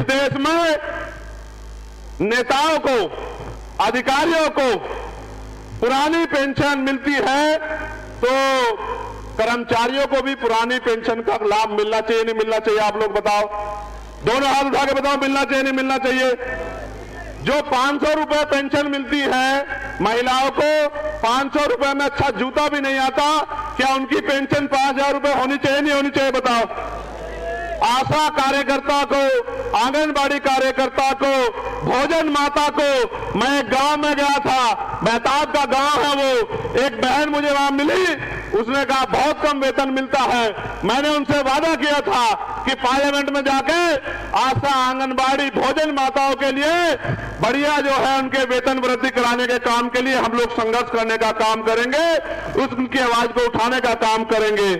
इस देश में नेताओं को, अधिकारियों को पुरानी पेंशन मिलती है तो कर्मचारियों को भी पुरानी पेंशन का लाभ मिलना चाहिए, नहीं मिलना चाहिए? आप लोग बताओ, दोनों हाथ उठा के बताओ, मिलना चाहिए नहीं मिलना चाहिए? जो 500 रुपए पेंशन मिलती है महिलाओं को, 500 रुपए में अच्छा जूता भी नहीं आता, क्या उनकी पेंशन 5000 रुपए होनी चाहिए नहीं होनी चाहिए? बताओ। आशा कार्यकर्ता को, आंगनबाड़ी कार्यकर्ता को, भोजन माता को, मैं एक गांव में गया था, मेहताब का गांव है वो, एक बहन मुझे वहां मिली, उसने कहा बहुत कम वेतन मिलता है। मैंने उनसे वादा किया था कि पार्लियामेंट में जाके आशा, आंगनबाड़ी, भोजन माताओं के लिए बढ़िया जो है उनके वेतन वृद्धि कराने के काम के लिए हम लोग संघर्ष करने का काम करेंगे, उनकी आवाज को उठाने का काम करेंगे।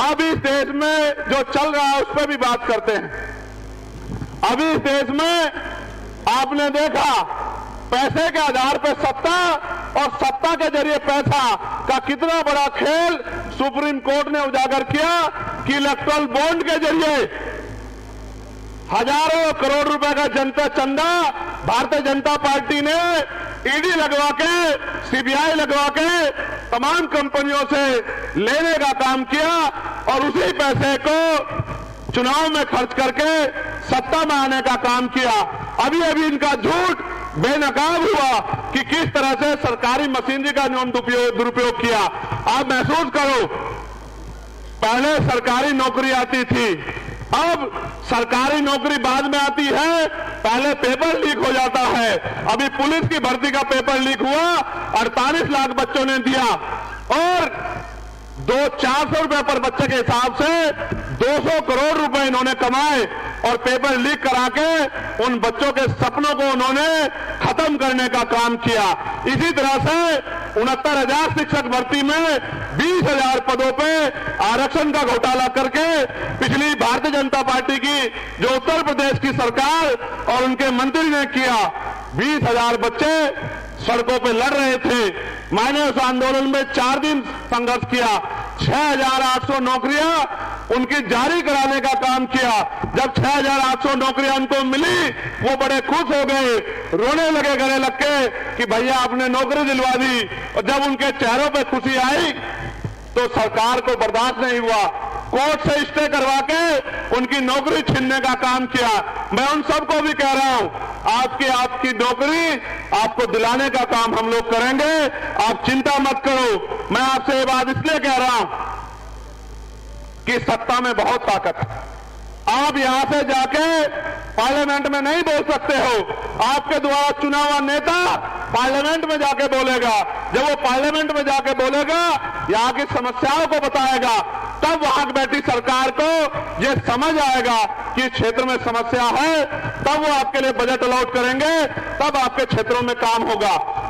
अब इस देश में जो चल रहा है उस पर भी बात करते हैं। अभी इस देश में आपने देखा पैसे के आधार पर सत्ता और सत्ता के जरिए पैसा का कितना बड़ा खेल सुप्रीम कोर्ट ने उजागर किया कि इलेक्टोरल बॉन्ड के जरिए हजारों करोड़ रुपए का जनता चंदा भारतीय जनता पार्टी ने ईडी लगवा के, सीबीआई लगवा के तमाम कंपनियों से लेने का काम किया और उसी पैसे को चुनाव में खर्च करके सत्ता में आने का काम किया। अभी अभी इनका झूठ बेनकाब हुआ कि किस तरह से सरकारी मशीनरी का दुरुपयोग किया। आप महसूस करो, पहले सरकारी नौकरी आती थी, अब सरकारी नौकरी बाद में आती है, पहले पेपर लीक हो जाता है। अभी पुलिस की भर्ती का पेपर लीक हुआ, 48 लाख बच्चों ने दिया और 400 रुपए पर बच्चे के हिसाब से 200 करोड़ रुपए इन्होंने कमाए और पेपर लीक करा के उन बच्चों के सपनों को उन्होंने खत्म करने का काम किया। इसी तरह से 69,000 शिक्षक भर्ती में 20,000 पदों पे आरक्षण का घोटाला करके पिछली भारतीय जनता पार्टी की जो उत्तर प्रदेश की सरकार और उनके मंत्री ने किया, 20,000 बच्चे सड़कों पे लड़ रहे थे। मैंने उस आंदोलन में 4 दिन संघर्ष किया, 6,800 नौकरियां उनकी जारी कराने का काम किया। जब 6,800 नौकरियां उनको मिली, वो बड़े खुश हो गए, रोने लगे गले लग के कि भैया आपने नौकरी दिलवा दी। और जब उनके चेहरों पे खुशी आई तो सरकार को बर्दाश्त नहीं हुआ, कोर्ट से स्टे करवा के उनकी नौकरी छीनने का काम किया। मैं उन सबको भी कह रहा हूं, आपकी नौकरी आपको दिलाने का काम हम लोग करेंगे, आप चिंता मत करो। मैं आपसे ये बात इसलिए कह रहा हूं कि सत्ता में बहुत ताकत है। आप यहां से जाके पार्लियामेंट में नहीं बोल सकते हो। आपके द्वारा चुना हुआ नेता पार्लियामेंट में जाके बोलेगा। जब वो पार्लियामेंट में जाके बोलेगा, यहाँ की समस्याओं को बताएगा, तब वहां बैठी सरकार को ये समझ आएगा कि क्षेत्र में समस्या है, तब वो आपके लिए बजट अलॉट करेंगे, तब आपके क्षेत्रों में काम होगा।